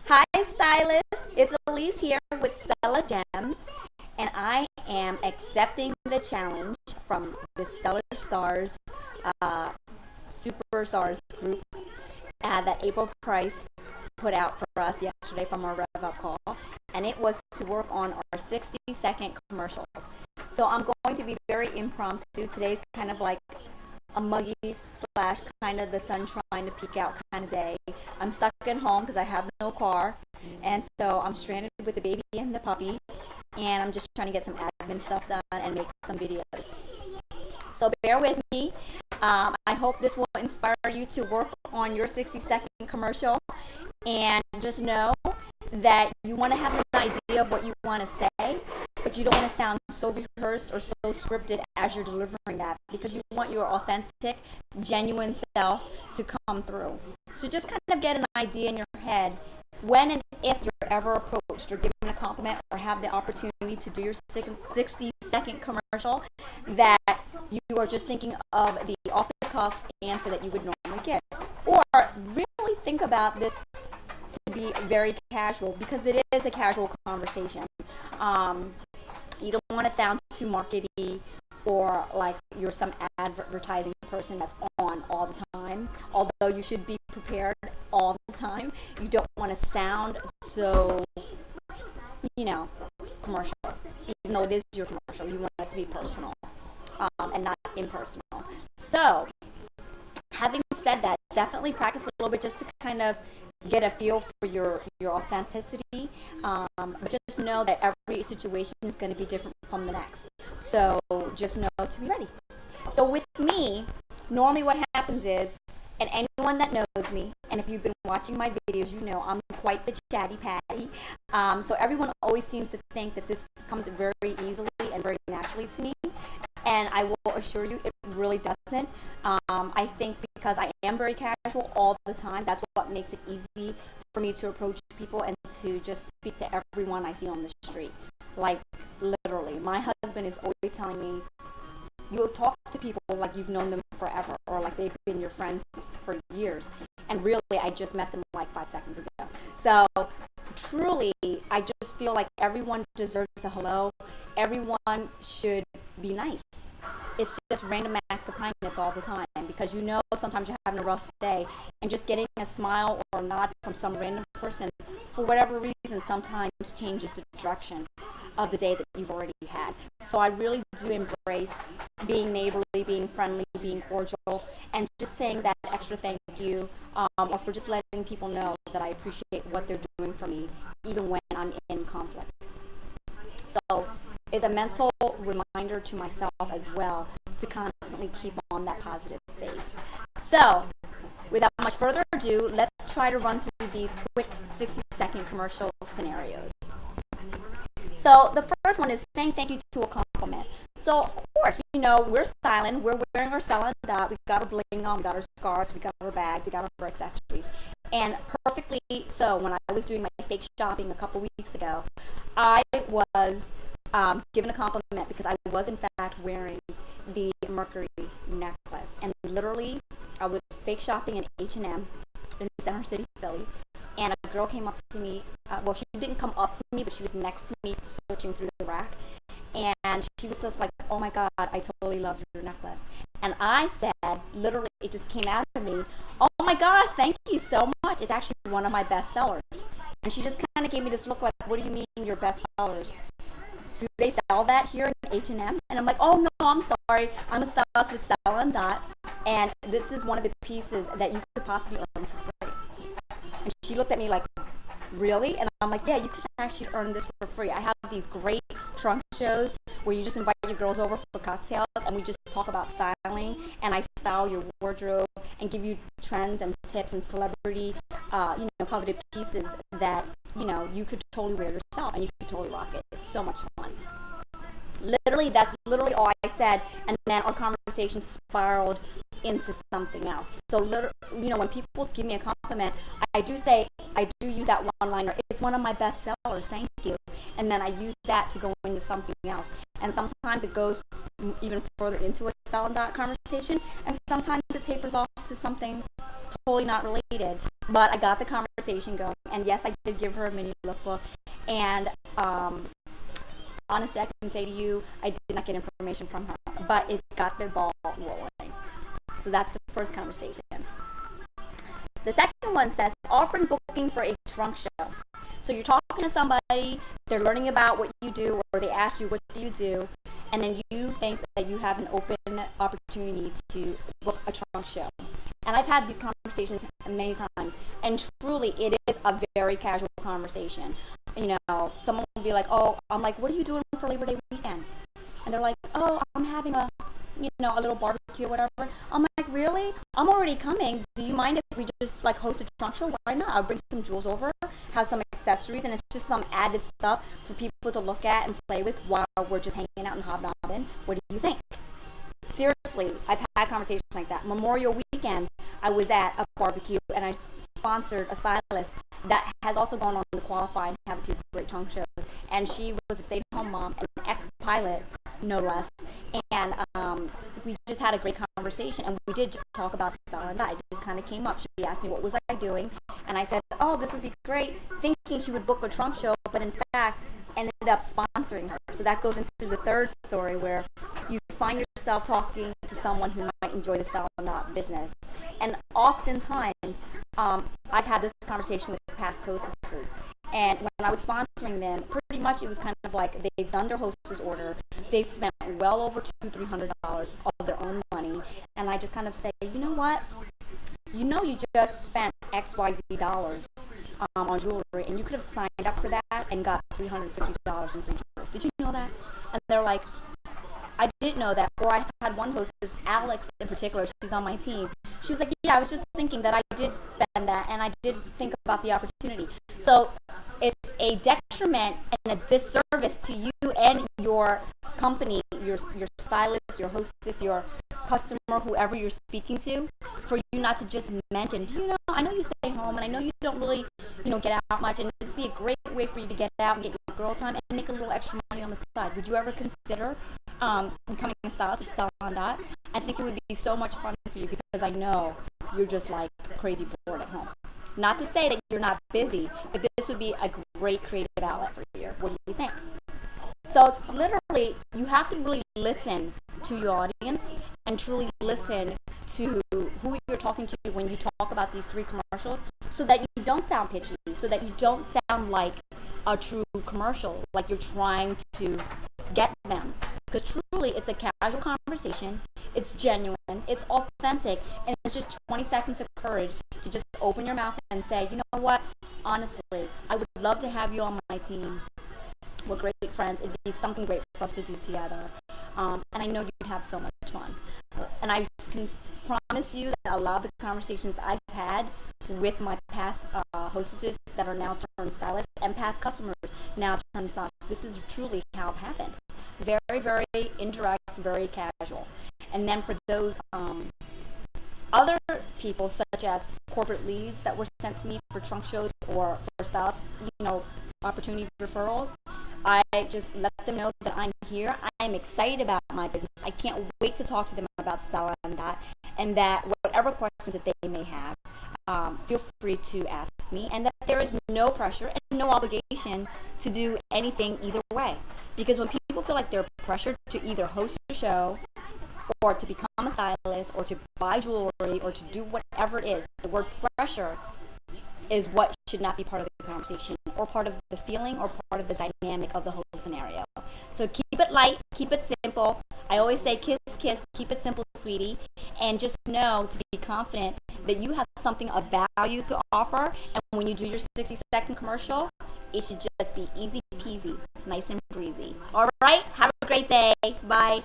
Hi, stylist. It's Elise here with Stella Gems, and I am accepting the challenge from the Stellar Stars Superstars group that April Price put out for us yesterday from our Rev Up call, and it was to work on our 60-second commercials. So I'm going to be very impromptu. Today's kind of like a muggy slash kind of the sun trying to peek out kind of day. I'm stuck at home because I have no car, and so I'm stranded with the baby and the puppy, and I'm just trying to get some admin stuff done and make some videos. So bear with me. I hope this will inspire you to work on your 60-second commercial, and just know that you want to have an idea of what you want to say, but you don't want to sound so rehearsed or so scripted as you're delivering that, because you want your authentic, genuine self to come through. So just kind of get an idea in your head when and if you're ever approached or given a compliment or have the opportunity to do your 60-second commercial, that you are just thinking of the off-the-cuff answer that you would normally get. Or really think about this to be very casual, because it is a casual conversation. You don't want to sound too markety or like you're some advertising person that's on all the time. Although you should be prepared all the time, you don't want to sound so, commercial. Even though it is your commercial, you want it to be personal and not impersonal. So, having said that, definitely practice a little bit just to kind of get a feel for your authenticity. But just know that every situation is going to be different from the next. So just know to be ready. So with me, normally what happens is, and anyone that knows me, and if you've been watching my videos, you know I'm quite the chatty patty. So everyone always seems to think that this comes very easily and very naturally to me. And I will assure you it really doesn't. I think because I am very casual all the time, that's what makes it easy for me to approach people and to just speak to everyone I see on the street. Like, literally. My husband is always telling me, you'll talk to people like you've known them forever, or like they've been your friends for years. And really, I just met them like 5 seconds ago. So, truly, I just feel like everyone deserves a hello. Everyone should be nice. It's just random acts of kindness all the time, because sometimes you're having a rough day, and just getting a smile or a nod from some random person, for whatever reason, sometimes changes the direction of the day that you've already had. So I really do embrace being neighborly, being friendly, being cordial, and just saying that extra thank you, or for just letting people know that I appreciate what they're doing for me, even when I'm in conflict. So it's a mental reminder to myself as well to constantly keep on that positive face. So without much further ado, let's try to run through these quick 60-second commercial scenarios. So the first one is saying thank you to a compliment. So of course, we're styling, we're wearing our Stella dot, we got our bling on, we got our scarves, we got our bags, we got our accessories. And perfectly so, when I was doing my fake shopping a couple weeks ago, I was given a compliment because I was in fact wearing the Mercury necklace. And literally, I was fake shopping in H&M in Center City, Philly. And a girl came up to me. She didn't come up to me, but she was next to me searching through the rack. And she was just like, oh my God, I totally love your necklace. And I said, literally, it just came out of me, oh my gosh, thank you so much. It's actually one of my best sellers. And she just kind of gave me this look like, what do you mean your best sellers? Do they sell that here in H&M? And I'm like, oh no, I'm sorry. I'm a stylist with Stella and Dot. And this is one of the pieces that you could possibly earn for free. And she looked at me like, really? And I'm like, yeah, you can actually earn this for free. I have these great trunk shows where you just invite your girls over for cocktails, and we just talk about styling, and I style your wardrobe and give you trends and tips and celebrity, coveted pieces that, you could totally wear yourself and you could totally rock it. It's so much fun. Literally, that's literally all I said, and then our conversation spiraled into something else. So, when people give me a compliment, I do use that one-liner. It's one of my best sellers, thank you. And then I use that to go into something else. And sometimes it goes even further into a Stella and Dot conversation, and sometimes it tapers off to something totally not related, but I got the conversation going. And yes, I did give her a mini lookbook. And honestly, I can say to you, I did not get information from her, but it got the ball rolling. So that's the first conversation. The second one says offering booking for a trunk show. So you're talking to somebody, they're learning about what you do, or they ask you, what do you do? And then you think that you have an open opportunity to book a trunk show. And I've had these conversations many times, and truly it is a very casual conversation. You know, someone will be like, oh, I'm like, what are you doing for Labor Day weekend? And they're like, oh, I'm having a little barbecue or whatever. I'm like, really? I'm already coming. Do you mind if we just like host a trunk show? Why not? I'll bring some jewels over, have some accessories, and it's just some added stuff for people to look at and play with while we're just hanging out and hobnobbing. What do you think? Seriously, I've had conversations like that. Memorial weekend, I was at a barbecue and I sponsored a stylist that has also gone on to qualify and have a few great trunk shows. And she was a stay-at-home mom and an ex-pilot, no less. And we just had a great conversation, and we did just talk about style and that. It just kind of came up. She asked me what was I doing, and I said, oh, this would be great, thinking she would book a trunk show, but in fact ended up sponsoring her. So that goes into the third story, where you find yourself talking to someone who might enjoy the style and not business. And oftentimes, I've had this conversation with past hostesses, and when I was sponsoring them, pretty much it was kind of like they've done their hostess order, they've spent well over $200-300 of their own money, and I just kind of say, you know what? You know you just spent XYZ dollars on jewelry, and you could have signed up for that and got $350 in free jewelry. Did you know that? And they're like, I didn't know that. Or I had one hostess, Alex in particular, she's on my team. She was like, yeah, I was just thinking that I did spend that, and I did think about the opportunity. So it's a detriment and a disservice to you and your company, your stylist, your hostess, your customer, whoever you're speaking to, for you not to just mention, I know you stay home and I know you don't really, get out much, and this would be a great way for you to get out and get your girl time and make a little extra money on the side. Would you ever consider becoming a stylist with Style on Dot? I think it would be so much fun for you, because I know you're just like crazy bored at home. Not to say that you're not busy, but this would be a great creative outlet for you. What do you think? So literally, you have to really listen to your audience and truly listen to who you're talking to when you talk about these three commercials, so that you don't sound pitchy, so that you don't sound like a true commercial, like you're trying to get them. Because truly, it's a casual conversation, it's genuine, it's authentic, and it's just 20 seconds of courage to just open your mouth and say, you know what, honestly, I would love to have you on my team. We're great friends. It'd be something great for us to do together. And I know you'd have so much fun. And I just can promise you that a lot of the conversations I've had with my past hostesses that are now turned stylists, and past customers now turned stylists, this is truly how it happened. Very, very indirect, very casual. And then for those other people, such as corporate leads that were sent to me for trunk shows or for stylist, opportunity referrals, I just let them know that I'm here. I'm excited about my business. I can't wait to talk to them about Style and that, and that whatever questions that they may have, feel free to ask me, and that there is no pressure and no obligation to do anything either way. Because when people feel like they're pressured to either host a show, or to become a stylist, or to buy jewelry, or to do whatever it is, the word pressure is what should not be part of the conversation, or part of the feeling, or part of the dynamic of the whole scenario. So keep it light, keep it simple. I always say kiss, kiss, keep it simple, sweetie. And just know, to be confident, that you have something of value to offer. And when you do your 60-second commercial, it should just be easy peasy, nice and breezy. All right, have a great day. Bye.